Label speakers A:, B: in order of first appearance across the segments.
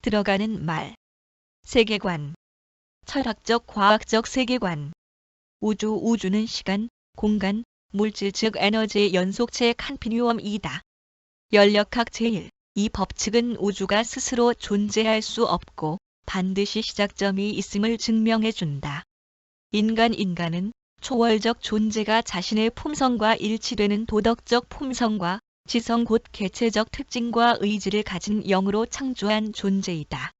A: 들어가는 말. 세계관. 철학적 과학적 세계관. 우주는 시간, 공간, 물질 즉 에너지의 연속체 컨티뉴엄이다. 연력학 제1. 이 법칙은 우주가 스스로 존재할 수 없고 반드시 시작점이 있음을 증명해준다. 인간은 초월적 존재가 자신의 품성과 일치되는 도덕적 품성과 지성 곧 개체적 특징과 의지를 가진 영으로 창조한 존재이다.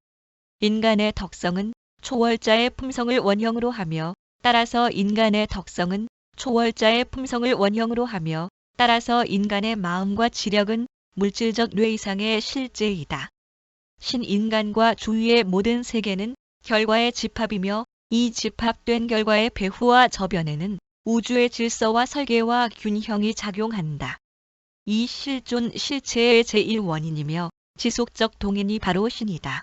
A: 인간의 덕성은 초월자의 품성을 원형으로 하며 따라서 인간의 덕성은 초월자의 품성을 원형으로 하며 따라서 인간의 마음과 지력은 물질적 뇌 이상의 실제이다. 신인간과 주위의 모든 세계는 결과의 집합이며 이 집합된 결과의 배후와 저변에는 우주의 질서와 설계와 균형이 작용한다. 이 실존 실체의 제1원인이며 지속적 동인이 바로 신이다.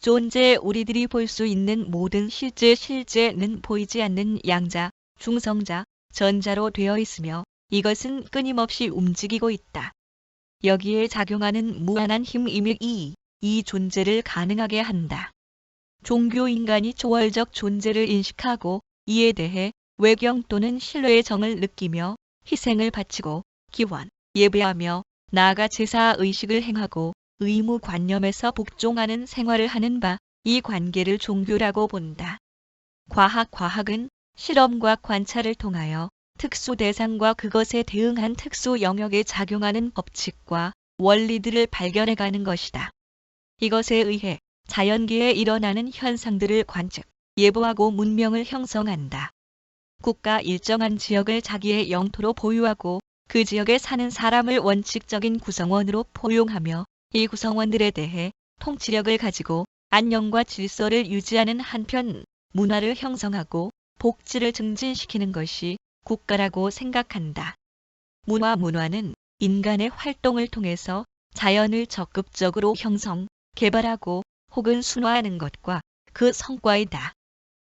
A: 존재 우리들이 볼 수 있는 모든 실제는 보이지 않는 양자, 중성자, 전자로 되어 있으며 이것은 끊임없이 움직이고 있다. 여기에 작용하는 무한한 힘임이 이 존재를 가능하게 한다. 종교 인간이 초월적 존재를 인식하고 이에 대해 외경 또는 신뢰의 정을 느끼며 희생을 바치고 기원, 예배하며 나아가 제사의식을 행하고 의무관념에서 복종하는 생활을 하는 바 이 관계를 종교라고 본다. 과학은 실험과 관찰을 통하여 특수 대상과 그것에 대응한 특수 영역에 작용하는 법칙과 원리들을 발견해가는 것이다. 이것에 의해 자연계에 일어나는 현상들을 관측, 예보하고 문명을 형성한다. 국가 일정한 지역을 자기의 영토로 보유하고 그 지역에 사는 사람을 원칙적인 구성원으로 포용하며 이 구성원들에 대해 통치력을 가지고 안녕과 질서를 유지하는 한편 문화를 형성하고 복지를 증진시키는 것이 국가라고 생각한다. 문화는 인간의 활동을 통해서 자연을 적극적으로 형성, 개발하고 혹은 순화하는 것과 그 성과이다.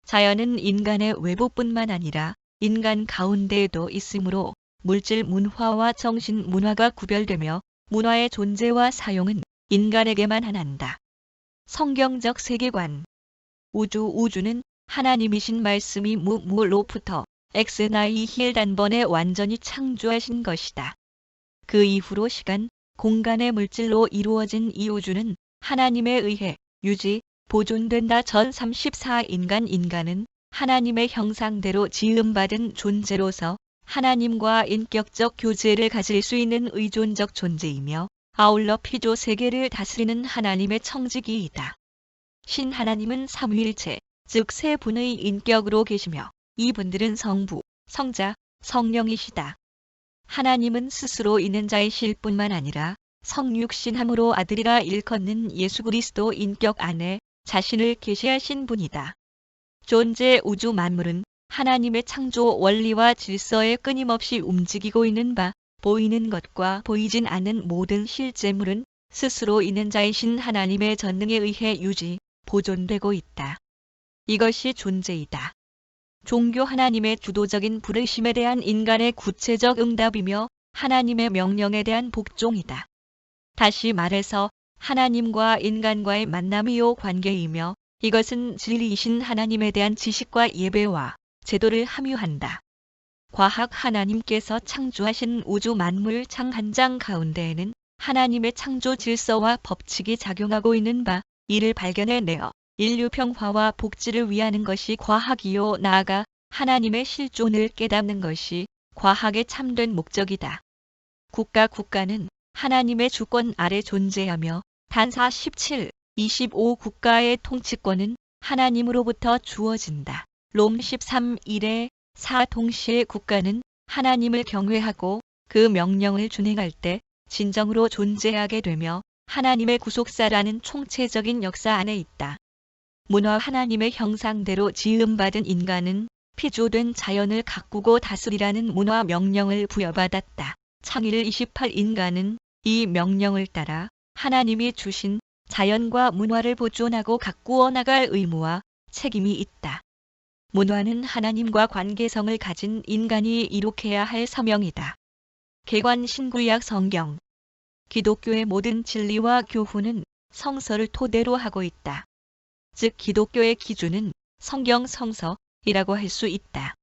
A: 자연은 인간의 외부뿐만 아니라 인간 가운데에도 있으므로 물질 문화와 정신 문화가 구별되며 문화의 존재와 사용은 인간에게만 한한다. 성경적 세계관. 우주는 하나님이신 말씀이 무로부터 엑스나이힐 단번에 완전히 창조하신 것이다. 그 이후로 시간, 공간의 물질로 이루어진 이 우주는 하나님에 의해 유지, 보존된다. 전 34 인간은 하나님의 형상대로 지음받은 존재로서 하나님과 인격적 교제를 가질 수 있는 의존적 존재이며 아울러 피조 세계를 다스리는 하나님의 청지기이다. 신 하나님은 삼위일체, 즉 세 분의 인격으로 계시며 이분들은 성부, 성자, 성령이시다. 하나님은 스스로 있는 자이실 뿐만 아니라 성육신함으로 아들이라 일컫는 예수 그리스도 인격 안에 자신을 계시하신 분이다. 존재 우주 만물은 하나님의 창조 원리와 질서에 끊임없이 움직이고 있는 바 보이는 것과 보이진 않는 모든 실제물은 스스로 있는 자이신 하나님의 전능에 의해 유지, 보존되고 있다. 이것이 존재이다. 종교 하나님의 주도적인 부르심에 대한 인간의 구체적 응답이며 하나님의 명령에 대한 복종이다. 다시 말해서 하나님과 인간과의 만남이요 관계이며 이것은 진리이신 하나님에 대한 지식과 예배와 제도를 함유한다. 과학 하나님께서 창조하신 우주 만물 창 한 장 가운데에는 하나님의 창조 질서와 법칙이 작용하고 있는 바 이를 발견해내어 인류 평화와 복지를 위하는 것이 과학이요 나아가 하나님의 실존을 깨닫는 것이 과학의 참된 목적이다. 국가는 하나님의 주권 아래 존재하며 단사 17, 25 국가의 통치권은 하나님으로부터 주어진다. 롬 13:1에 4 동시에 국가는 하나님을 경외하고 그 명령을 준행할 때 진정으로 존재하게 되며 하나님의 구속사라는 총체적인 역사 안에 있다. 문화 하나님의 형상대로 지음받은 인간은 피조된 자연을 가꾸고 다스리라는 문화 명령을 부여받았다. 창일 28 인간은 이 명령을 따라 하나님이 주신 자연과 문화를 보존하고 가꾸어 나갈 의무와 책임이 있다. 문화는 하나님과 관계성을 가진 인간이 이룩해야 할 사명이다. 개관 신구약 성경. 기독교의 모든 진리와 교훈은 성서를 토대로 하고 있다. 즉 기독교의 기준은 성경 성서이라고 할 수 있다.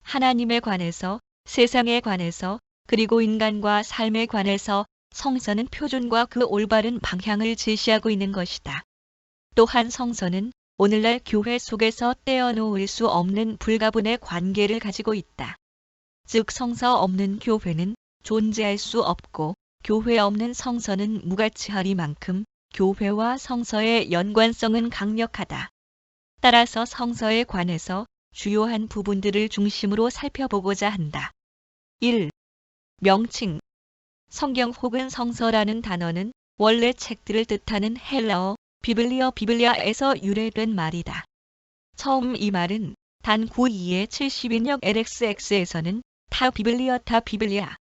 A: 하나님에 관해서, 세상에 관해서, 그리고 인간과 삶에 관해서 성서는 표준과 그 올바른 방향을 제시하고 있는 것이다. 또한 성서는 오늘날 교회 속에서 떼어놓을 수 없는 불가분의 관계를 가지고 있다. 즉 성서 없는 교회는 존재할 수 없고 교회 없는 성서는 무가치하리만큼 교회와 성서의 연관성은 강력하다. 따라서 성서에 관해서 주요한 부분들을 중심으로 살펴보고자 한다. 1. 명칭. 성경 혹은 성서라는 단어는 원래 책들을 뜻하는 헬라어 비블리아에서 유래된 말이다. 처음 이 말은 단 92의 70인역 LXX에서는 타 비블리아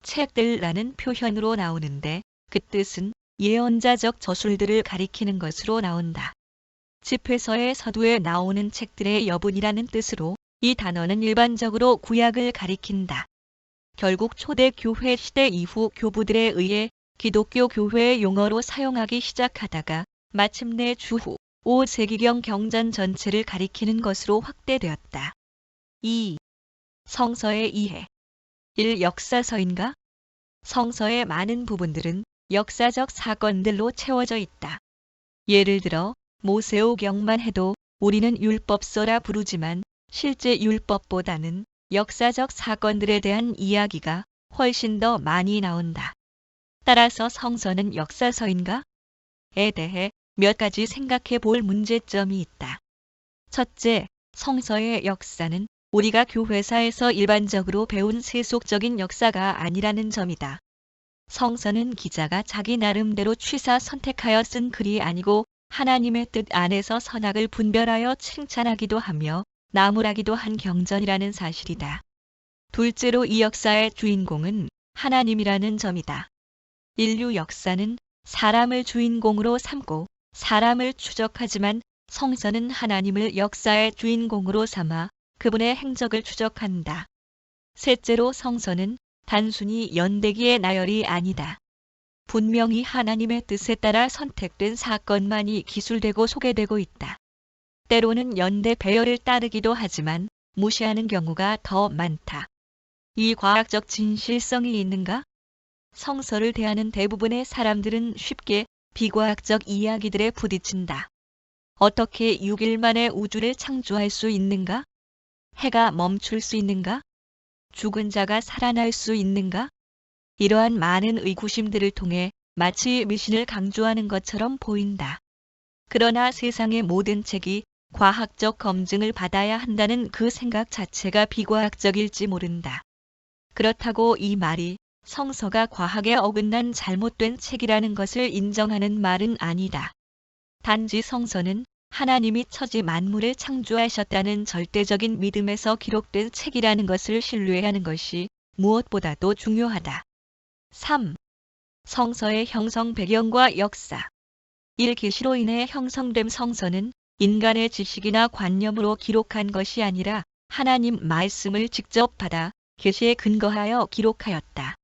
A: 책들라는 표현으로 나오는데 그 뜻은 예언자적 저술들을 가리키는 것으로 나온다. 집회서의 서두에 나오는 책들의 여분이라는 뜻으로 이 단어는 일반적으로 구약을 가리킨다. 결국 초대 교회 시대 이후 교부들에 의해 기독교 교회의 용어로 사용하기 시작하다가 마침내 주후 5세기경 경전 전체를 가리키는 것으로 확대되었다. 2. 성서의 이해. 1. 역사서인가? 성서의 많은 부분들은 역사적 사건들로 채워져 있다. 예를 들어 모세오경만 해도 우리는 율법서라 부르지만 실제 율법보다는 역사적 사건들에 대한 이야기가 훨씬 더 많이 나온다. 따라서 성서는 역사서인가? 에 대해 몇 가지 생각해 볼 문제점이 있다. 첫째, 성서의 역사는 우리가 교회사에서 일반적으로 배운 세속적인 역사가 아니라는 점이다. 성서는 기자가 자기 나름대로 취사 선택하여 쓴 글이 아니고 하나님의 뜻 안에서 선악을 분별하여 칭찬하기도 하며 나무라기도 한 경전이라는 사실이다. 둘째로 이 역사의 주인공은 하나님이라는 점이다. 인류 역사는 사람을 주인공으로 삼고 사람을 추적하지만 성서는 하나님을 역사의 주인공으로 삼아 그분의 행적을 추적한다. 셋째로 성서는 단순히 연대기의 나열이 아니다. 분명히 하나님의 뜻에 따라 선택된 사건만이 기술되고 소개되고 있다. 때로는 연대 배열을 따르기도 하지만 무시하는 경우가 더 많다. 이 과학적 진실성이 있는가? 성서를 대하는 대부분의 사람들은 쉽게 비과학적 이야기들에 부딪힌다. 어떻게 6일 만에 우주를 창조할 수 있는가? 해가 멈출 수 있는가? 죽은 자가 살아날 수 있는가? 이러한 많은 의구심들을 통해 마치 미신을 강조하는 것처럼 보인다. 그러나 세상의 모든 책이 과학적 검증을 받아야 한다는 그 생각 자체가 비과학적일지 모른다. 그렇다고 이 말이 성서가 과학에 어긋난 잘못된 책이라는 것을 인정하는 말은 아니다. 단지 성서는 하나님이 천지 만물을 창조하셨다는 절대적인 믿음에서 기록된 책이라는 것을 신뢰하는 것이 무엇보다도 중요하다. 3. 성서의 형성 배경과 역사. 1. 계시로 인해 형성된 성서는 인간의 지식이나 관념으로 기록한 것이 아니라 하나님 말씀을 직접 받아 계시에 근거하여 기록하였다.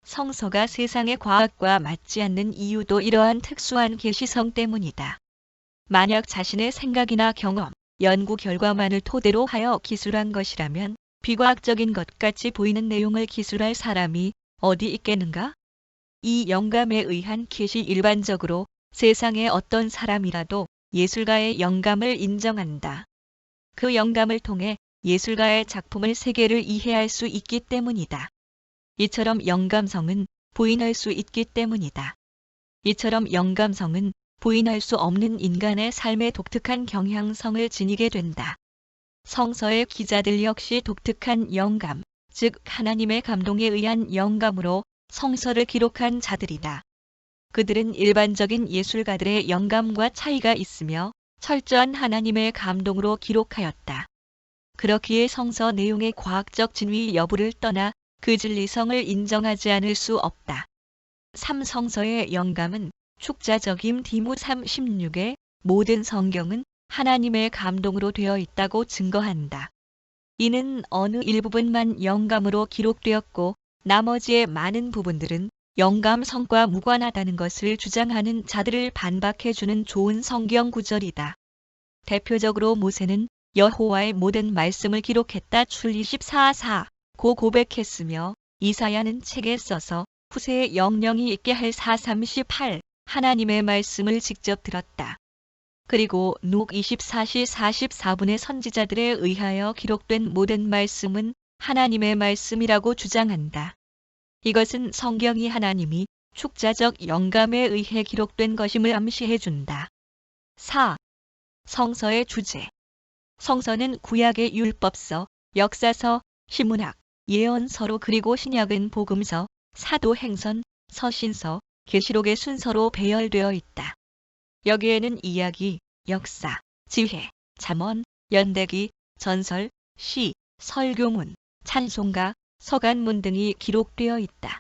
A: 성서가 세상의 과학과 맞지 않는 이유도 이러한 특수한 계시성 때문이다. 만약 자신의 생각이나 경험, 연구 결과만을 토대로 하여 기술한 것이라면 비과학적인 것 같이 보이는 내용을 기술할 사람이 어디 있겠는가? 이 영감에 의한 계시 일반적으로 세상의 어떤 사람이라도 예술가의 영감을 인정한다. 그 영감을 통해 예술가의 작품을 세계를 이해할 수 있기 때문이다. 이처럼 영감성은 부인할 수 있기 때문이다. 이처럼 영감성은 부인할 수 없는 인간의 삶의 독특한 경향성을 지니게 된다. 성서의 기자들 역시 독특한 영감, 즉 하나님의 감동에 의한 영감으로 성서를 기록한 자들이다. 그들은 일반적인 예술가들의 영감과 차이가 있으며 철저한 하나님의 감동으로 기록하였다. 그렇기에 성서 내용의 과학적 진위 여부를 떠나 그 진리성을 인정하지 않을 수 없다. 3. 성서의 영감은 축자적임 디모 3:16에 모든 성경은 하나님의 감동으로 되어 있다고 증거한다. 이는 어느 일부분만 영감으로 기록되었고 나머지의 많은 부분들은 영감성과 무관하다는 것을 주장하는 자들을 반박해주는 좋은 성경 구절이다. 대표적으로 모세는 여호와의 모든 말씀을 기록했다 출리 14:4 고 고백했으며 이사야는 책에 써서 후세에 영영이 있게 할 4:38 하나님의 말씀을 직접 들었다. 그리고 누 24시 44분의 선지자들에 의하여 기록된 모든 말씀은 하나님의 말씀이라고 주장한다. 이것은 성경이 하나님이 축자적 영감에 의해 기록된 것임을 암시해준다. 4. 성서의 주제. 성서는 구약의 율법서, 역사서, 시문학, 예언서로 그리고 신약은 복음서, 사도행전, 서신서, 계시록의 순서로 배열되어 있다. 여기에는 이야기, 역사, 지혜, 잠언, 연대기, 전설, 시, 설교문, 찬송가, 서간문 등이 기록되어 있다.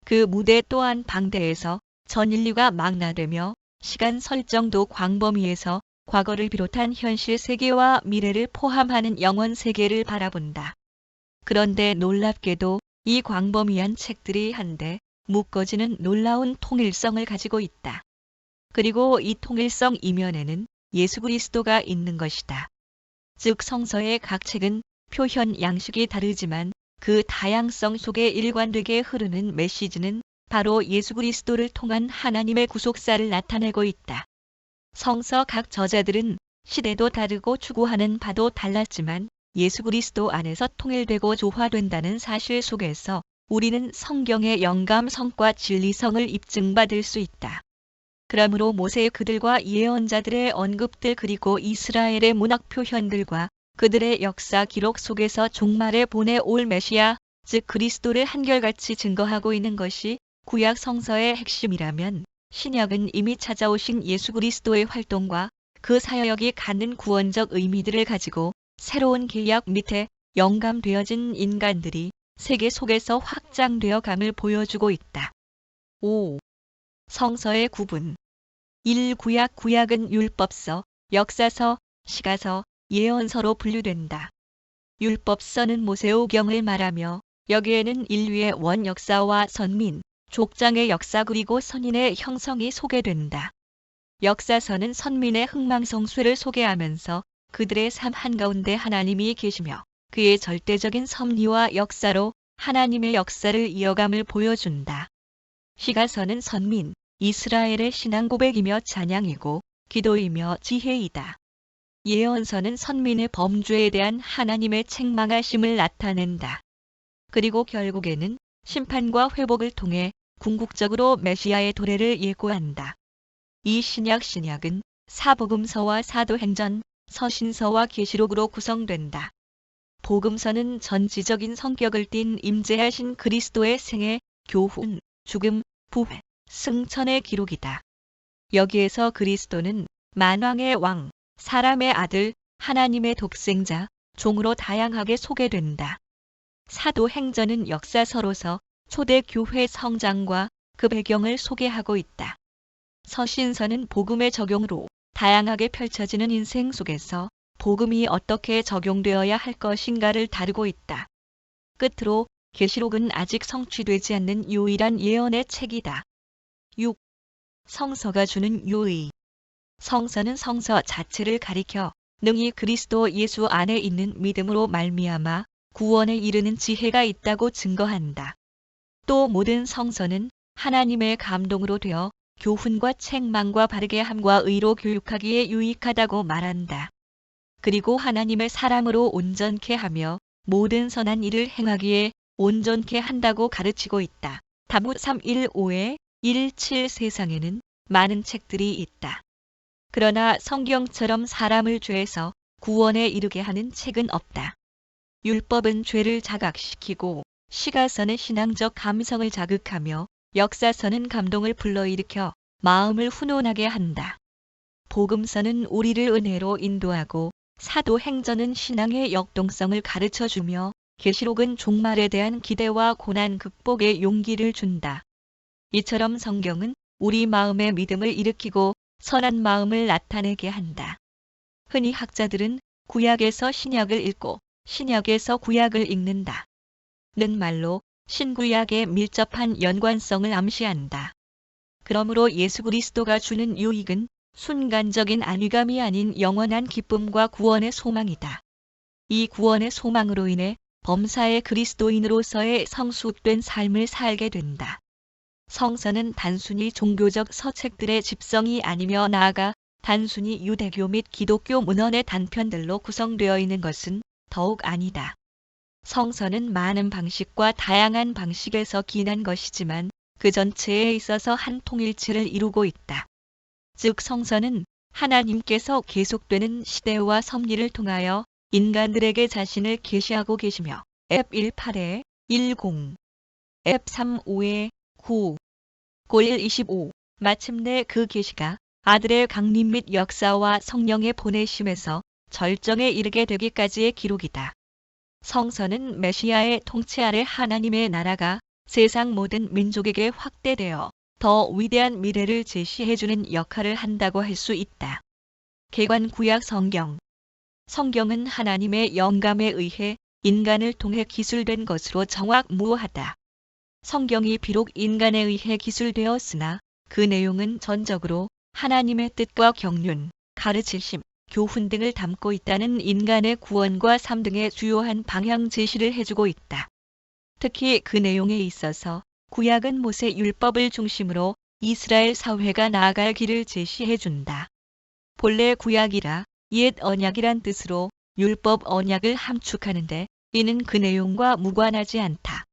A: 그 무대 또한 방대해서 전 인류가 망라되며 시간 설정도 광범위해서 과거를 비롯한 현실 세계와 미래를 포함하는 영원 세계를 바라본다. 그런데 놀랍게도 이 광범위한 책들이 한데 묶어지는 놀라운 통일성을 가지고 있다. 그리고 이 통일성 이면에는 예수 그리스도가 있는 것이다. 즉 성서의 각 책은 표현 양식이 다르지만 그 다양성 속에 일관되게 흐르는 메시지는 바로 예수 그리스도를 통한 하나님의 구속사를 나타내고 있다. 성서 각 저자들은 시대도 다르고 추구하는 바도 달랐지만 예수 그리스도 안에서 통일되고 조화된다는 사실 속에서 우리는 성경의 영감성과 진리성을 입증받을 수 있다. 그러므로 모세의 그들과 예언자들의 언급들 그리고 이스라엘의 문학 표현들과 그들의 역사 기록 속에서 종말에 보내올 메시아, 즉 그리스도를 한결같이 증거하고 있는 것이 구약 성서의 핵심이라면 신약은 이미 찾아오신 예수 그리스도의 활동과 그 사역이 갖는 구원적 의미들을 가지고 새로운 계약 밑에 영감되어진 인간들이 세계 속에서 확장되어 감을 보여주고 있다. 5. 성서의 구분. 1. 구약은 율법서, 역사서, 시가서, 예언서로 분류된다. 율법서는 모세오경을 말하며 여기에는 인류의 원역사와 선민, 족장의 역사 그리고 선인의 형성이 소개된다. 역사서는 선민의 흥망성쇠를 소개하면서 그들의 삶 한가운데 하나님이 계시며 그의 절대적인 섭리와 역사로 하나님의 역사를 이어감을 보여준다. 시가서는 선민, 이스라엘의 신앙 고백이며 찬양이고 기도이며 지혜이다. 예언서는 선민의 범죄에 대한 하나님의 책망하심을 나타낸다. 그리고 결국에는 심판과 회복을 통해 궁극적으로 메시아의 도래를 예고한다. 이 신약은 사복음서와 사도행전, 서신서와 계시록으로 구성된다. 복음서는 전지적인 성격을 띤 임재하신 그리스도의 생애, 교훈, 죽음, 부활, 승천의 기록이다. 여기에서 그리스도는 만왕의 왕, 사람의 아들, 하나님의 독생자, 종으로 다양하게 소개된다. 사도행전은 역사서로서 초대 교회 성장과 그 배경을 소개하고 있다. 서신서는 복음의 적용으로 다양하게 펼쳐지는 인생 속에서 복음이 어떻게 적용되어야 할 것인가를 다루고 있다. 끝으로 계시록은 아직 성취되지 않는 유일한 예언의 책이다. 6. 성서가 주는 유의. 성서는 성서 자체를 가리켜 능히 그리스도 예수 안에 있는 믿음으로 말미암아 구원에 이르는 지혜가 있다고 증거한다. 또 모든 성서는 하나님의 감동으로 되어 교훈과 책망과 바르게 함과 의로 교육하기에 유익하다고 말한다. 그리고 하나님의 사람으로 온전케 하며 모든 선한 일을 행하기에 온전케 한다고 가르치고 있다. 다무 3:1-5에 1:7 세상에는 많은 책들이 있다. 그러나 성경처럼 사람을 죄에서 구원에 이르게 하는 책은 없다. 율법은 죄를 자각시키고 시가서는 신앙적 감성을 자극하며 역사서는 감동을 불러일으켜 마음을 훈훈하게 한다. 복음서는 우리를 은혜로 인도하고 사도행전은 신앙의 역동성을 가르쳐주며 계시록은 종말에 대한 기대와 고난 극복의 용기를 준다. 이처럼 성경은 우리 마음의 믿음을 일으키고 선한 마음을 나타내게 한다. 흔히 학자들은 구약에서 신약을 읽고 신약에서 구약을 읽는다. 는 말로 신구약에 밀접한 연관성을 암시한다. 그러므로 예수 그리스도가 주는 유익은 순간적인 안위감이 아닌 영원한 기쁨과 구원의 소망이다. 이 구원의 소망으로 인해 범사의 그리스도인으로서의 성숙된 삶을 살게 된다. 성서는 단순히 종교적 서책들의 집성이 아니며 나아가 단순히 유대교 및 기독교 문헌의 단편들로 구성되어 있는 것은 더욱 아니다. 성서는 많은 방식과 다양한 방식에서 기인한 것이지만 그 전체에 있어서 한 통일체를 이루고 있다. 즉 성서는 하나님께서 계속되는 시대와 섭리를 통하여 인간들에게 자신을 계시하고 계시며 F18에 10, F35에 9, 골 25 마침내 그 계시가 아들의 강림 및 역사와 성령의 보내심에서 절정에 이르게 되기까지의 기록이다. 성서는 메시아의 통치 아래 하나님의 나라가 세상 모든 민족에게 확대되어 더 위대한 미래를 제시해주는 역할을 한다고 할 수 있다. 개관 구약 성경. 성경은 하나님의 영감에 의해 인간을 통해 기술된 것으로 정확무오하다. 성경이 비록 인간에 의해 기술되었으나 그 내용은 전적으로 하나님의 뜻과 경륜, 가르치심, 교훈 등을 담고 있다는 인간의 구원과 삶 등의 주요한 방향 제시를 해주고 있다. 특히 그 내용에 있어서 구약은 모세 율법을 중심으로 이스라엘 사회가 나아갈 길을 제시해준다. 본래 구약이라 옛 언약이란 뜻으로 율법 언약을 함축하는데 이는 그 내용과 무관하지 않다.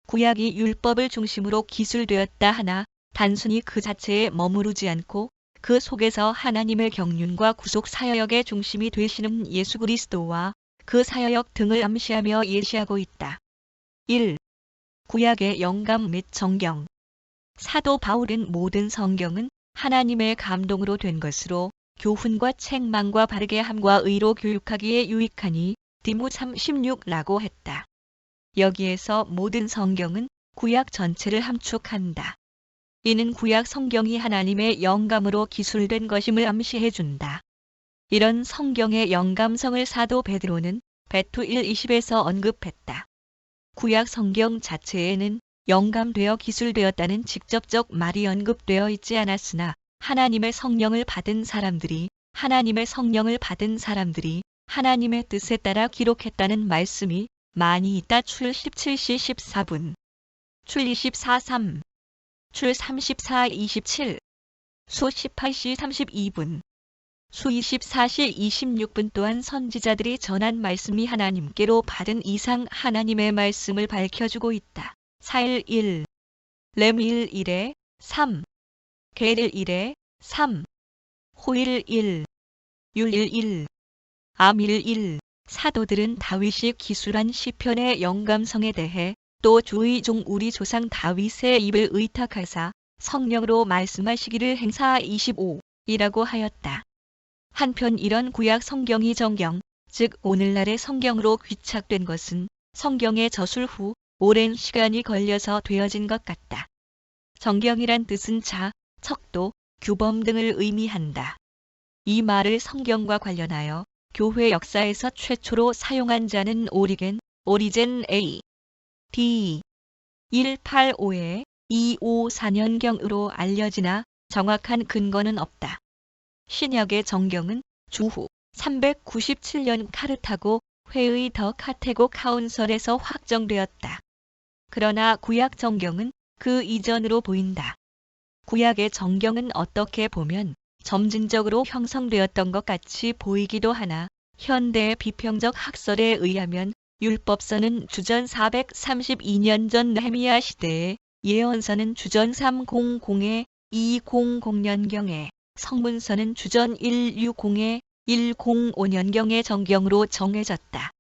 A: 구약이 율법을 중심으로 기술되었다 하나 단순히 그 자체에 머무르지 않고 그 속에서 하나님의 경륜과 구속 사역의 중심이 되시는 예수 그리스도와 그 사역 등을 암시하며 예시하고 있다. 1. 구약의 영감 및 정경. 사도 바울은 모든 성경은 하나님의 감동으로 된 것으로 교훈과 책망과 바르게 함과 의로 교육하기에 유익하니 디모 3:16라고 했다. 여기에서 모든 성경은 구약 전체를 함축한다. 이는 구약 성경이 하나님의 영감으로 기술된 것임을 암시해준다. 이런 성경의 영감성을 사도 베드로는 베투 1:20에서 언급했다. 구약 성경 자체에는 영감되어 기술되었다는 직접적 말이 언급되어 있지 않았으나 하나님의 성령을 받은 사람들이 하나님의 뜻에 따라 기록했다는 말씀이 많이 있다. 출 17시 14분, 출 24:3, 출 34:27, 수 18시 32분, 수 24시 26분 또한 선지자들이 전한 말씀이 하나님께로 받은 이상 하나님의 말씀을 밝혀주고 있다. 4일 1, 렘일 1에 3, 게릴 1에 3, 호일 1, 율일 1, 암일 1. 사도들은 다윗이 기술한 시편의 영감성에 대해 또 주의 종 우리 조상 다윗의 입을 의탁하사 성령으로 말씀하시기를 행사 25이라고 하였다. 한편 이런 구약 성경이 정경, 즉 오늘날의 성경으로 귀착된 것은 성경의 저술 후 오랜 시간이 걸려서 되어진 것 같다. 정경이란 뜻은 자, 척도, 규범 등을 의미한다. 이 말을 성경과 관련하여 교회 역사에서 최초로 사용한 자는 오리겐 A. D. 185에 254년경으로 알려지나 정확한 근거는 없다. 신약의 정경은 주후 397년 카르타고 회의 더 카테고 카운설에서 확정되었다. 그러나 구약 정경은 그 이전으로 보인다. 구약의 정경은 어떻게 보면 점진적으로 형성되었던 것 같이 보이기도 하나 현대의 비평적 학설에 의하면 율법서는 주전 432년 전 느헤미야 시대에, 예언서는 주전 300에 200년경에, 성문서는 주전 160에 105년경의 정경으로 정해졌다.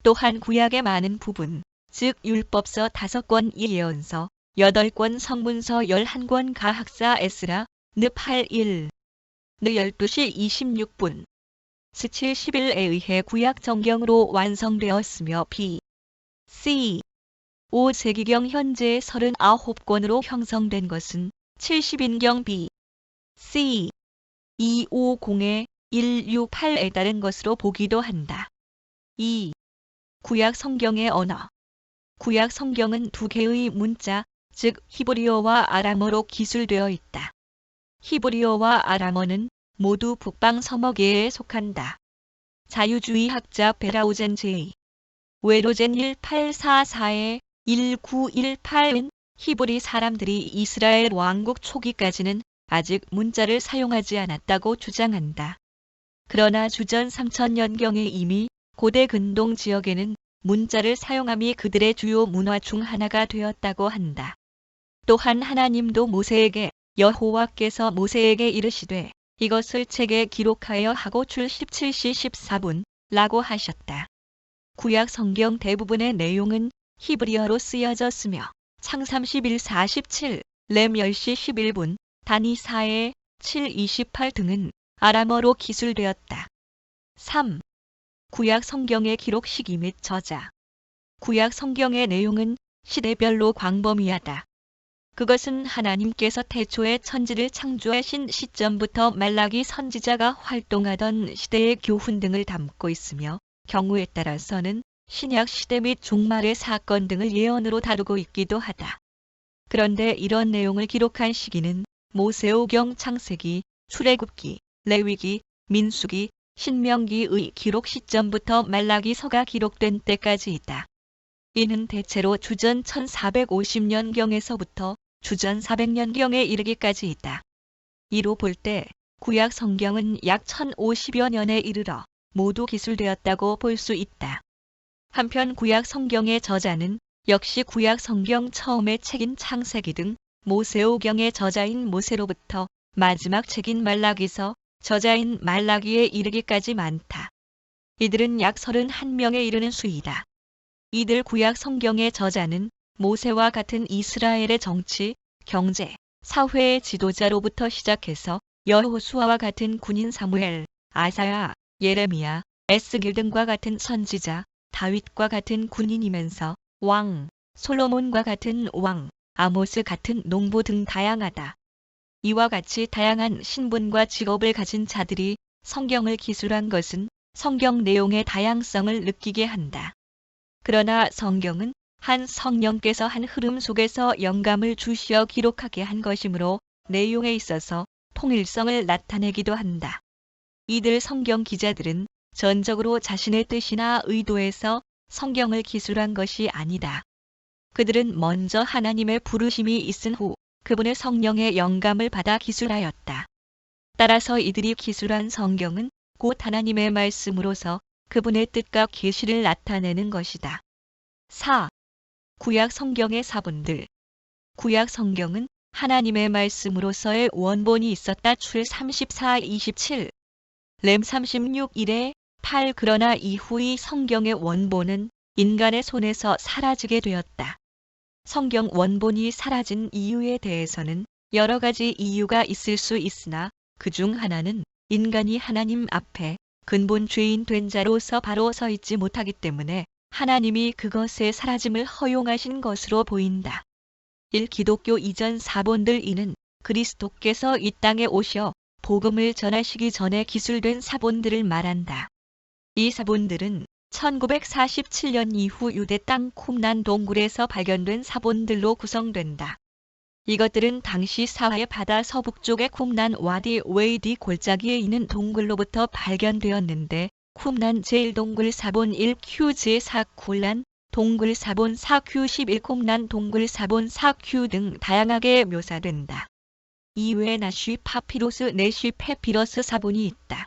A: 또한 구약의 많은 부분, 즉 율법서 5권 예언서, 8권 성문서 11권 가학사 에스라, 느 8일, 느 12시 26분, 스 70일에 의해 구약 정경으로 완성되었으며 B.C. 5세기경 현재 39권으로 형성된 것은 70인경 B.C. 250에 168에 따른 것으로 보기도 한다. 2. 구약 성경의 언어. 구약 성경은 두 개의 문자, 즉 히브리어와 아람어로 기술되어 있다. 히브리어와 아람어는 모두 북방 서머계에 속한다. 자유주의 학자 베라우젠 제. 외로젠 1844-1918은 히브리 사람들이 이스라엘 왕국 초기까지는 아직 문자를 사용하지 않았다고 주장한다. 그러나 주전 3000년경에 이미 고대 근동 지역에는 문자를 사용함이 그들의 주요 문화 중 하나가 되었다고 한다. 또한 하나님도 모세에게 여호와께서 모세에게 이르시되 이것을 책에 기록하여 하고 출 17시 14분 라고 하셨다. 구약 성경 대부분의 내용은 히브리어로 쓰여졌으며 창 31:47, 렘 10시 11분, 다니 4-7:28 등은 아람어로 기술되었다. 3. 구약 성경의 기록 시기 및 저자. 구약 성경의 내용은 시대별로 광범위하다. 그것은 하나님께서 태초에 천지를 창조하신 시점부터 말라기 선지자가 활동하던 시대의 교훈 등을 담고 있으며 경우에 따라서는 신약 시대 및 종말의 사건 등을 예언으로 다루고 있기도 하다. 그런데 이런 내용을 기록한 시기는 모세오경 창세기, 출애굽기, 레위기, 민수기, 신명기의 기록 시점부터 말라기서가 기록된 때까지이다. 이는 대체로 주전 1450년경에서부터 주전 400년경에 이르기까지이다. 이로 볼 때 구약 성경은 약 1050여 년에 이르러 모두 기술되었다고 볼 수 있다. 한편 구약 성경의 저자는 역시 구약 성경 처음의 책인 창세기 등 모세오경의 저자인 모세로부터 마지막 책인 말라기서 저자인 말라기에 이르기까지 많다. 이들은 약 31명에 이르는 수이다. 이들 구약 성경의 저자는 모세와 같은 이스라엘의 정치, 경제, 사회의 지도자로부터 시작해서 여호수아와 같은 군인 사무엘, 아사야, 예레미야, 에스겔 등과 같은 선지자, 다윗과 같은 군인이면서 왕, 솔로몬과 같은 왕, 아모스 같은 농부 등 다양하다. 이와 같이 다양한 신분과 직업을 가진 자들이 성경을 기술한 것은 성경 내용의 다양성을 느끼게 한다. 그러나 성경은 한 성령께서 한 흐름 속에서 영감을 주시어 기록하게 한 것이므로 내용에 있어서 통일성을 나타내기도 한다. 이들 성경 기자들은 전적으로 자신의 뜻이나 의도에서 성경을 기술한 것이 아니다. 그들은 먼저 하나님의 부르심이 있은 후 그분의 성령의 영감을 받아 기술하였다. 따라서 이들이 기술한 성경은 곧 하나님의 말씀으로서 그분의 뜻과 계시를 나타내는 것이다. 4. 구약 성경의 사본들. 구약 성경은 하나님의 말씀으로서의 원본이 있었다. 출 34:27, 렘 36:1-8. 그러나 이후의 성경의 원본은 인간의 손에서 사라지게 되었다. 성경 원본이 사라진 이유에 대해서는 여러 가지 이유가 있을 수 있으나 그중 하나는 인간이 하나님 앞에 근본 죄인 된 자로서 바로 서 있지 못하기 때문에 하나님이 그것의 사라짐을 허용하신 것으로 보인다. 1. 기독교 이전 사본들. 이는 그리스도께서 이 땅에 오셔 복음을 전하시기 전에 기술된 사본들을 말한다. 이 사본들은 1947년 이후 유대 땅 쿰란 동굴에서 발견된 사본들로 구성된다. 이것들은 당시 사하의 바다 서북쪽의 쿰란 와디 웨이디 골짜기에 있는 동굴로부터 발견되었는데 쿰란 제1동굴 사본 1Q 제4쿰란 동굴 사본 4Q11 쿰란 동굴 사본 4Q 등 다양하게 묘사된다. 이외에 나쉬 파피루스 내쉬 페피러스 사본이 있다.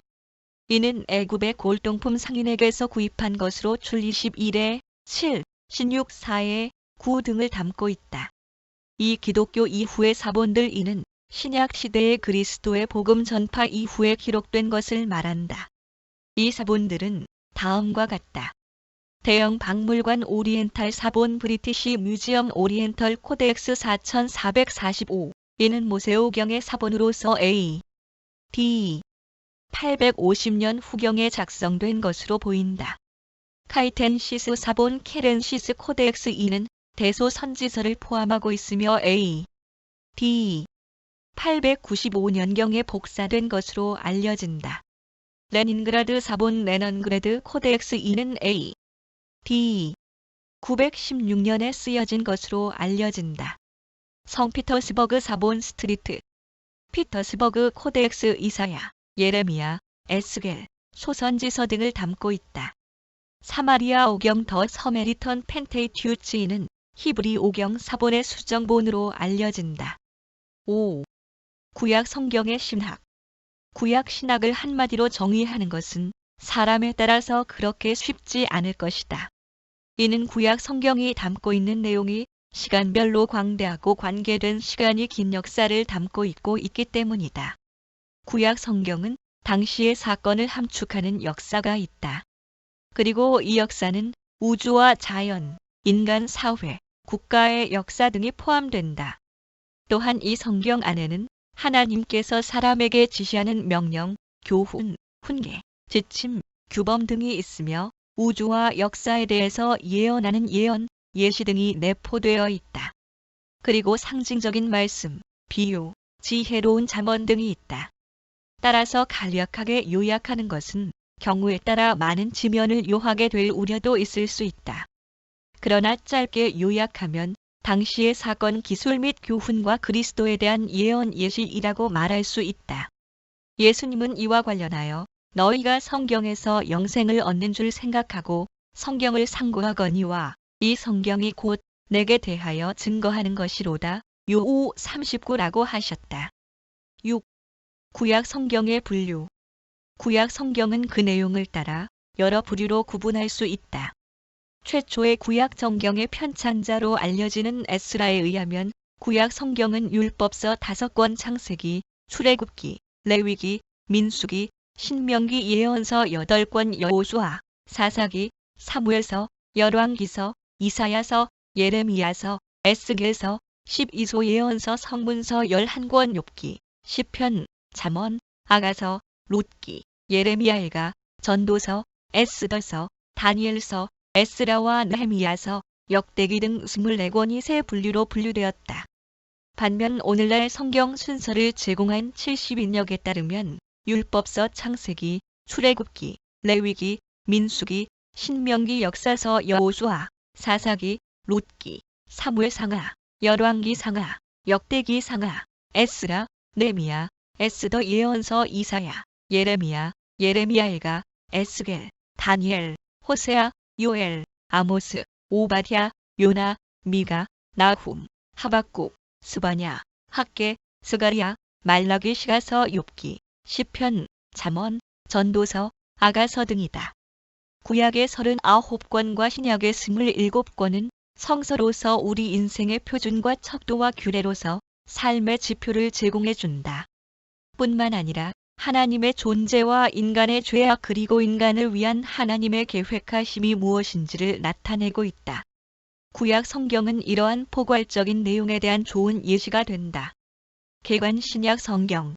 A: 이는 애굽의 골동품 상인에게서 구입한 것으로 출 21-7, 신육 4-9 등을 담고 있다. 이 기독교 이후의 사본들. 이는 신약 시대의 그리스도의 복음 전파 이후에 기록된 것을 말한다. 이 사본들은 다음과 같다. 대형 박물관 오리엔탈 사본 브리티시 뮤지엄 오리엔털 코덱스 4445. 이는 모세오경의 사본으로서 A.D. 850년 후경에 작성된 것으로 보인다. 카이텐시스 사본 케렌시스 코덱스. 이는 대소선지서를 포함하고 있으며 A.D. 895년경에 복사된 것으로 알려진다. 레닌그라드 사본 레넌그레드 코덱스. 이는 A.D. 916년에 쓰여진 것으로 알려진다. 성피터스버그 사본 스트리트, 피터스버그 코덱스 이사야, 예레미야, 에스겔, 소선지서 등을 담고 있다. 사마리아 오경 더 서메리턴 펜테이튜치는 히브리 오경 사본의 수정본으로 알려진다. 5. 구약 성경의 신학. 구약 신학을 한마디로 정의하는 것은 사람에 따라서 그렇게 쉽지 않을 것이다. 이는 구약 성경이 담고 있는 내용이 시간별로 광대하고 관계된 시간이 긴 역사를 담고 있기 때문이다. 구약 성경은 당시의 사건을 함축하는 역사가 있다. 그리고 이 역사는 우주와 자연, 인간 사회, 국가의 역사 등이 포함된다. 또한 이 성경 안에는 하나님께서 사람에게 지시하는 명령, 교훈, 훈계, 지침, 규범 등이 있으며 우주와 역사에 대해서 예언하는 예언, 예시 등이 내포되어 있다. 그리고 상징적인 말씀, 비유, 지혜로운 잠언 등이 있다. 따라서 간략하게 요약하는 것은 경우에 따라 많은 지면을 요하게 될 우려도 있을 수 있다. 그러나 짧게 요약하면 당시의 사건 기술 및 교훈과 그리스도에 대한 예언 예시이라고 말할 수 있다. 예수님은 이와 관련하여 너희가 성경에서 영생을 얻는 줄 생각하고 성경을 상고하거니와 이 성경이 곧 내게 대하여 증거하는 것이로다. 요 39라고 하셨다. 6. 구약 성경의 분류. 구약 성경은 그 내용을 따라 여러 부류로 구분할 수 있다. 최초의 구약 성경의 편찬자로 알려지는 에스라에 의하면 구약 성경은 율법서 5권 창세기, 출애굽기, 레위기, 민수기, 신명기 예언서 8권 여호수아, 사사기, 사무엘서, 열왕기서, 이사야서, 예레미야서, 에스겔서, 12소 예언서 성문서 11권 욥기, 시편, 잠언, 아가서, 룻기, 예레미야일가, 전도서, 에스더서, 다니엘서, 에스라와 느헤미야서, 역대기 등 24권이 세 분류로 분류되었다. 반면 오늘날 성경 순서를 제공한 70인역에 따르면 율법서 창세기, 출애굽기, 레위기, 민수기, 신명기 역사서 여호수아, 사사기, 룻기, 사무엘 상하, 열왕기 상하, 역대기 상하, 에스라, 느헤미야, 에스더 예언서 이사야, 예레미야, 예레미야일가, 에스겔, 다니엘, 호세아, 요엘, 아모스, 오바댜, 요나, 미가, 나훔, 하박국, 스바냐, 학개, 스가랴, 말라기 시가서 욥기, 시편, 잠언, 전도서, 아가서 등이다. 구약의 39권과 신약의 27권은 성서로서 우리 인생의 표준과 척도와 규례로서 삶의 지표를 제공해준다. 뿐만 아니라 하나님의 존재와 인간의 죄악 그리고 인간을 위한 하나님의 계획하심이 무엇인지를 나타내고 있다. 구약 성경은 이러한 포괄적인 내용에 대한 좋은 예시가 된다. 개관 신약 성경.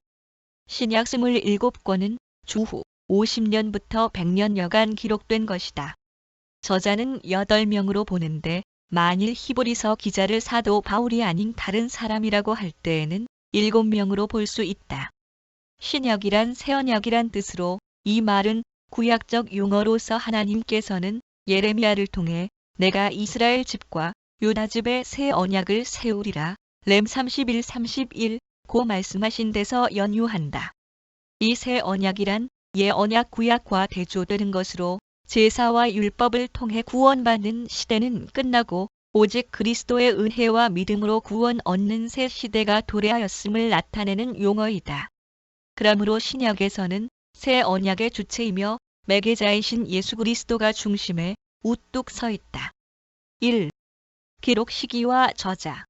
A: 신약 27권은 주후 50년부터 100년여간 기록된 것이다. 저자는 8명으로 보는데 만일 히브리서 기자를 사도 바울이 아닌 다른 사람이라고 할 때에는 7명으로 볼 수 있다. 신약이란 새언약이란 뜻으로 이 말은 구약적 용어로서 하나님께서는 예레미야를 통해 내가 이스라엘 집과 유다 집에 새 언약을 세우리라 렘 31:31 고 말씀하신 데서 연유한다. 이 새 언약이란 예 언약 구약과 대조되는 것으로 제사와 율법을 통해 구원받는 시대는 끝나고 오직 그리스도의 은혜와 믿음으로 구원 얻는 새 시대가 도래하였음을 나타내는 용어이다. 그러므로 신약에서는 새 언약의 주체이며 매개자이신 예수 그리스도가 중심에 우뚝 서 있다. 1. 기록 시기와 저자.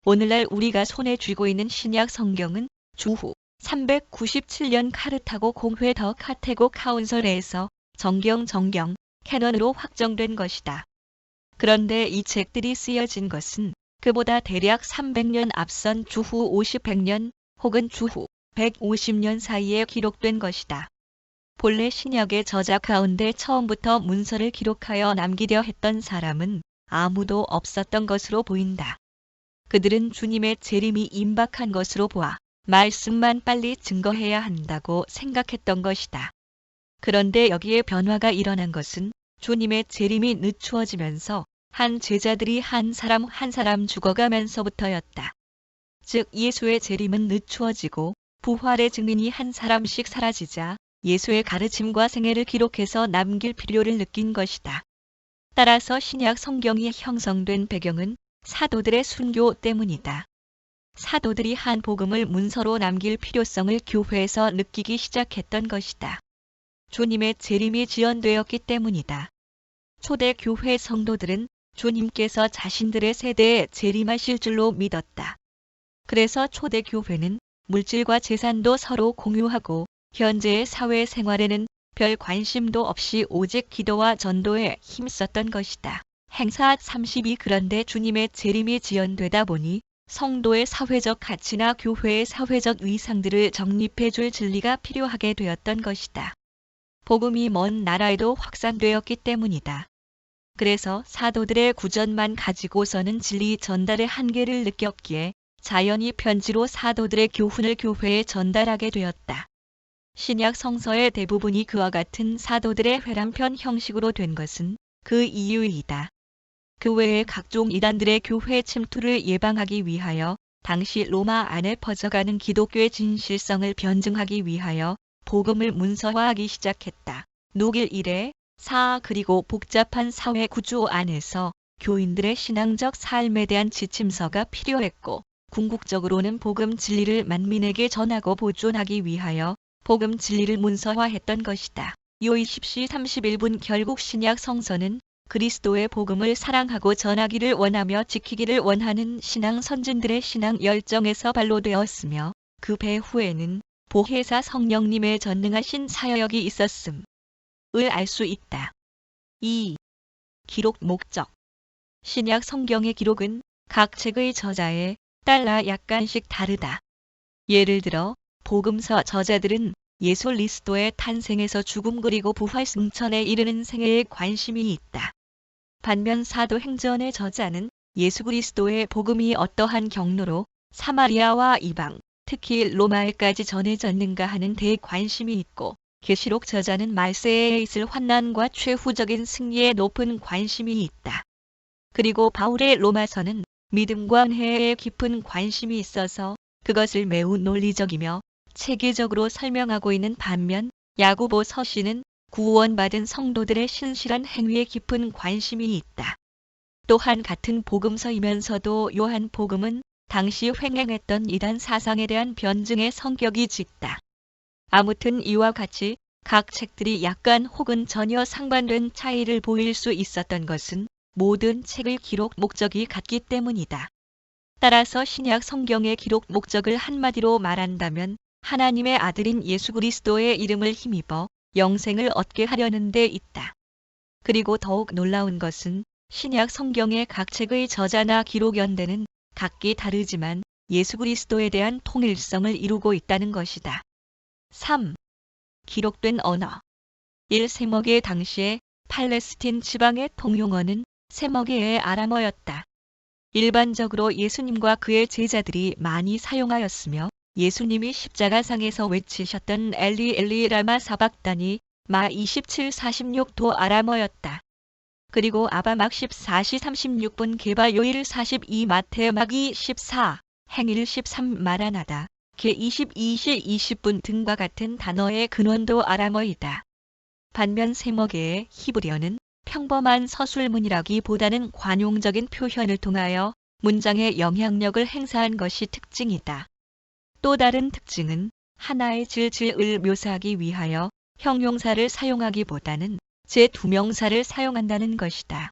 A: 오늘날 우리가 손에 쥐고 있는 신약 성경은 주후 397년 카르타고 공회 더 카테고 카운설에서 정경 캐넌으로 확정된 것이다. 그런데 이 책들이 쓰여진 것은 그보다 대략 300년 앞선 주후 50-100년 혹은 주후 150년 사이에 기록된 것이다. 본래 신약의 저자 가운데 처음부터 문서를 기록하여 남기려 했던 사람은 아무도 없었던 것으로 보인다. 그들은 주님의 재림이 임박한 것으로 보아 말씀만 빨리 증거해야 한다고 생각했던 것이다. 그런데 여기에 변화가 일어난 것은 주님의 재림이 늦추어지면서 한 제자들이 한 사람 한 사람 죽어가면서부터였다. 즉 예수의 재림은 늦추어지고 부활의 증인이 한 사람씩 사라지자 예수의 가르침과 생애를 기록해서 남길 필요를 느낀 것이다. 따라서 신약 성경이 형성된 배경은 사도들의 순교 때문이다. 사도들이 한 복음을 문서로 남길 필요성을 교회에서 느끼기 시작했던 것이다. 주님의 재림이 지연되었기 때문이다. 초대 교회 성도들은 주님께서 자신들의 세대에 재림하실 줄로 믿었다. 그래서 초대 교회는 물질과 재산도 서로 공유하고 현재의 사회 생활에는 별 관심도 없이 오직 기도와 전도에 힘썼던 것이다. 행사 32 그런데 주님의 재림이 지연되다 보니 성도의 사회적 가치나 교회의 사회적 위상들을 정립해 줄 진리가 필요하게 되었던 것이다. 복음이 먼 나라에도 확산되었기 때문이다. 그래서 사도들의 구전만 가지고서는 진리 전달의 한계를 느꼈기에 자연히 편지로 사도들의 교훈을 교회에 전달하게 되었다. 신약 성서의 대부분이 그와 같은 사도들의 회람편 형식으로 된 것은 그 이유이다. 그 외에 각종 이단들의 교회 침투를 예방하기 위하여 당시 로마 안에 퍼져가는 기독교의 진실성을 변증하기 위하여 복음을 문서화하기 시작했다. 녹일 1회 4 그리고 복잡한 사회 구조 안에서 교인들의 신앙적 삶에 대한 지침서가 필요했고 궁극적으로는 복음 진리를 만민에게 전하고 보존하기 위하여 복음 진리를 문서화했던 것이다. 요 20시 31분 결국 신약 성서는 그리스도의 복음을 사랑하고 전하기를 원하며 지키기를 원하는 신앙 선진들의 신앙 열정에서 발로되었으며 그 배후에는 보혜사 성령님의 전능하신 사역이 있었음을 알 수 있다. 2. 기록 목적. 신약 성경의 기록은 각 책의 저자에 따라 약간씩 다르다. 예를 들어 복음서 저자들은 예수 그리스도의 탄생에서 죽음 그리고 부활 승천에 이르는 생애에 관심이 있다. 반면 사도행전의 저자는 예수 그리스도의 복음이 어떠한 경로로 사마리아와 이방, 특히 로마에까지 전해졌는가 하는 데에 관심이 있고 계시록 저자는 말세에 있을 환난과 최후적인 승리에 높은 관심이 있다. 그리고 바울의 로마서는 믿음과 은혜에 깊은 관심이 있어서 그것을 매우 논리적이며 체계적으로 설명하고 있는 반면 야고보 서신은 구원받은 성도들의 신실한 행위에 깊은 관심이 있다. 또한 같은 복음서이면서도 요한 복음은 당시 횡행했던 이단 사상에 대한 변증의 성격이 짙다. 아무튼 이와 같이 각 책들이 약간 혹은 전혀 상반된 차이를 보일 수 있었던 것은 모든 책의 기록 목적이 같기 때문이다. 따라서 신약 성경의 기록 목적을 한마디로 말한다면 하나님의 아들인 예수 그리스도의 이름을 힘입어 영생을 얻게 하려는 데 있다. 그리고 더욱 놀라운 것은 신약 성경의 각 책의 저자나 기록 연대는 각기 다르지만 예수 그리스도에 대한 통일성을 이루고 있다는 것이다. 3. 기록된 언어. 1. 세머게 당시에 팔레스틴 지방의 통용어는 세머게의 아람어였다. 일반적으로 예수님과 그의 제자들이 많이 사용하였으며 예수님이 십자가상에서 외치셨던 엘리 엘리 라마 사박다니 마 27-46도 아람어였다. 그리고 아바막 14시 36분 개바 요일 42 마테막 24 행일 13 마라나다 개 22시 20분 등과 같은 단어의 근원도 아람어이다. 반면 세머게의 히브리어는 평범한 서술문이라기보다는 관용적인 표현을 통하여 문장의 영향력을 행사한 것이 특징이다. 또 다른 특징은 하나의 질을 묘사하기 위하여 형용사를 사용하기보다는 제2명사를 사용한다는 것이다.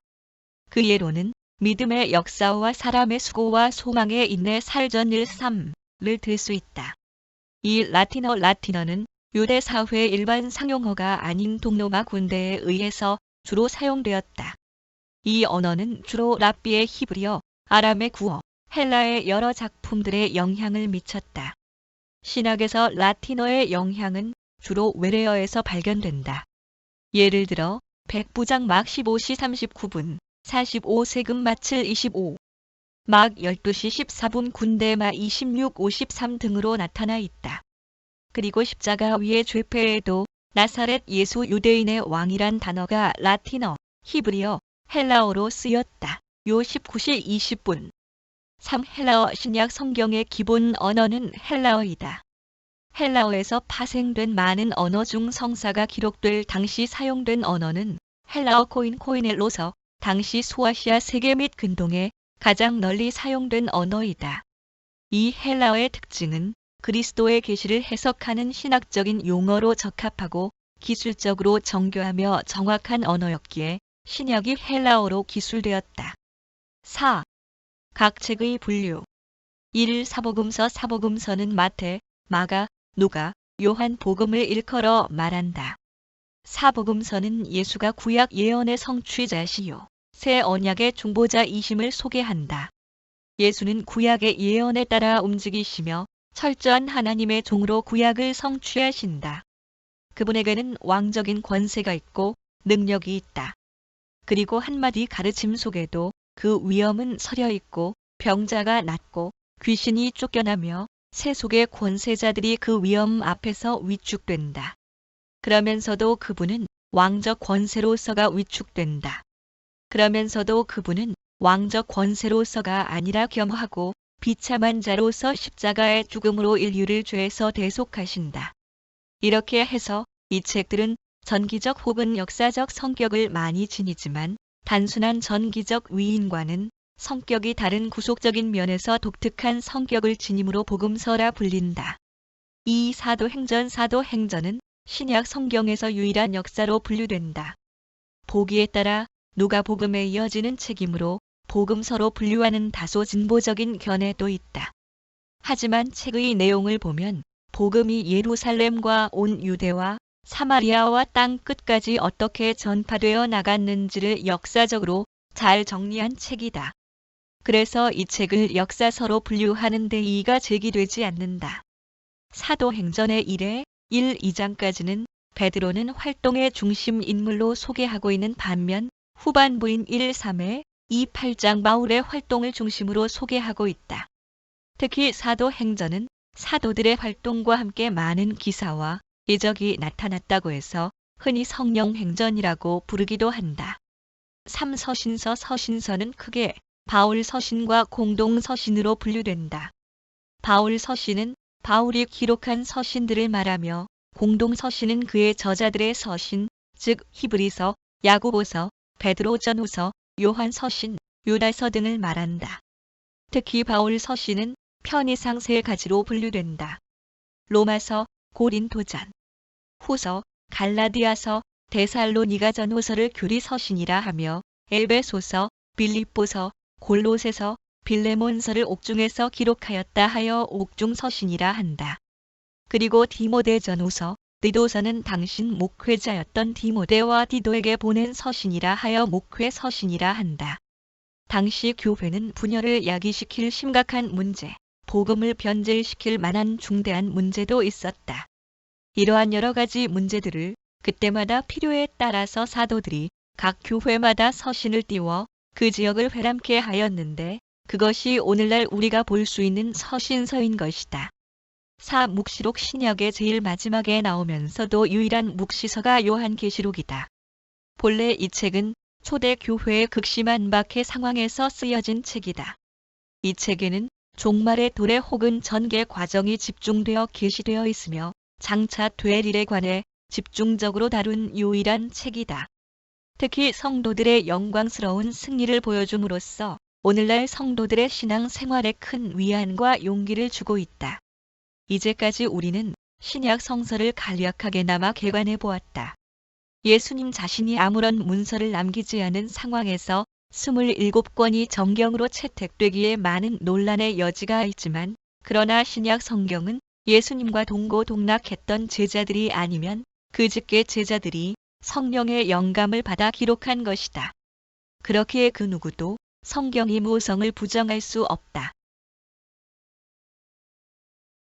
A: 그 예로는 믿음의 역사와 사람의 수고와 소망의 인내 살전 1-3를 들 수 있다. 이 라틴어는 유대 사회의 일반 상용어가 아닌 동로마 군대에 의해서 주로 사용되었다. 이 언어는 주로 랍비의 히브리어, 아람의 구어, 헬라의 여러 작품들에 영향을 미쳤다. 신학에서 라틴어의 영향은 주로 외래어에서 발견된다. 예를 들어 백부장 막 15시 39분, 45세금 마칠 25, 막 12시 14분 군대마 26, 53 등으로 나타나 있다. 그리고 십자가 위의 죄패에도 나사렛 예수 유대인의 왕이란 단어가 라틴어, 히브리어, 헬라어로 쓰였다. 요 19시 20분. 3. 헬라어 신약 성경의 기본 언어는 헬라어이다. 헬라어에서 파생된 많은 언어 중 성사가 기록될 당시 사용된 언어는 헬라어 코인엘로서 당시 소아시아 세계 및 근동에 가장 널리 사용된 언어이다. 이 헬라어의 특징은 그리스도의 계시를 해석하는 신학적인 용어로 적합하고 기술적으로 정교하며 정확한 언어였기에 신약이 헬라어로 기술되었다. 4. 각 책의 분류. 1. 사복음서는 마태, 마가, 누가, 요한 복음을 일컬어 말한다. 사복음서는 예수가 구약 예언의 성취자시요 새 언약의 중보자이심을 소개한다. 예수는 구약의 예언에 따라 움직이시며 철저한 하나님의 종으로 구약을 성취하신다. 그분에게는 왕적인 권세가 있고 능력이 있다. 그리고 한마디 가르침 속에도 그 위엄은 서려 있고 병자가 낫고 귀신이 쫓겨나며 세속의 권세자들이 그 위엄 앞에서 위축된다. 그러면서도 그분은 왕적 권세로서가 위축된다. 그러면서도 그분은 왕적 권세로서가 아니라 겸하고 비참한 자로서 십자가의 죽음으로 인류를 죄에서 대속하신다. 이렇게 해서 이 책들은 전기적 혹은 역사적 성격을 많이 지니지만 단순한 전기적 위인과는 성격이 다른 구속적인 면에서 독특한 성격을 지님으로 복음서라 불린다. 이 사도행전은 신약 성경에서 유일한 역사로 분류된다. 보기에 따라 누가복음에 이어지는 책이므로 복음서로 분류하는 다소 진보적인 견해도 있다. 하지만 책의 내용을 보면 복음이 예루살렘과 온 유대와 사마리아와 땅 끝까지 어떻게 전파되어 나갔는지를 역사적으로 잘 정리한 책이다. 그래서 이 책을 역사서로 분류하는 데 이의가 제기되지 않는다. 사도행전의 1-2장까지는 베드로는 활동의 중심 인물로 소개하고 있는 반면 후반부인 1-3-2-8장 바울의 활동을 중심으로 소개하고 있다. 특히 사도행전은 사도들의 활동과 함께 많은 기사와 이적이 나타났다고 해서 흔히 성령행전이라고 부르기도 한다. 3. 서신서는 크게 바울 서신과 공동 서신으로 분류된다. 바울 서신은 바울이 기록한 서신들을 말하며 공동 서신은 그의 저자들의 서신, 즉 히브리서, 야고보서, 베드로전후서, 요한서신, 유다서 등을 말한다. 특히 바울 서신은 편의상 세 가지로 분류된다. 로마서, 고린도전, 후서, 갈라디아서, 데살로니가전후서를 교리서신이라 하며 에베소서, 빌립보서, 골로새서, 빌레몬서를 옥중에서 기록하였다 하여 옥중서신이라 한다. 그리고 디모데전후서, 디도서는 당신 목회자였던 디모데와 디도에게 보낸 서신이라 하여 목회서신이라 한다. 당시 교회는 분열을 야기시킬 심각한 문제, 복음을 변질시킬 만한 중대한 문제도 있었다. 이러한 여러 가지 문제들을 그때마다 필요에 따라서 사도들이 각 교회마다 서신을 띄워 그 지역을 회람케 하였는데 그것이 오늘날 우리가 볼 수 있는 서신서인 것이다. 4. 묵시록 신약의 제일 마지막에 나오면서도 유일한 묵시서가 요한계시록이다. 본래 이 책은 초대 교회의 극심한 박해 상황에서 쓰여진 책이다. 이 책에는 종말의 도래 혹은 전개 과정이 집중되어 게시되어 있으며 장차 될 일에 관해 집중적으로 다룬 유일한 책이다. 특히 성도들의 영광스러운 승리를 보여줌으로써 오늘날 성도들의 신앙 생활에 큰 위안과 용기를 주고 있다. 이제까지 우리는 신약 성서를 간략하게나마 개관해 보았다. 예수님 자신이 아무런 문서를 남기지 않은 상황에서 27권이 정경으로 채택되기에 많은 논란의 여지가 있지만 그러나 신약 성경은 예수님과 동고동락했던 제자들이 아니면 그 직계 제자들이 성령의 영감을 받아 기록한 것이다. 그렇기에 그 누구도 성경이 모성을 부정할 수 없다.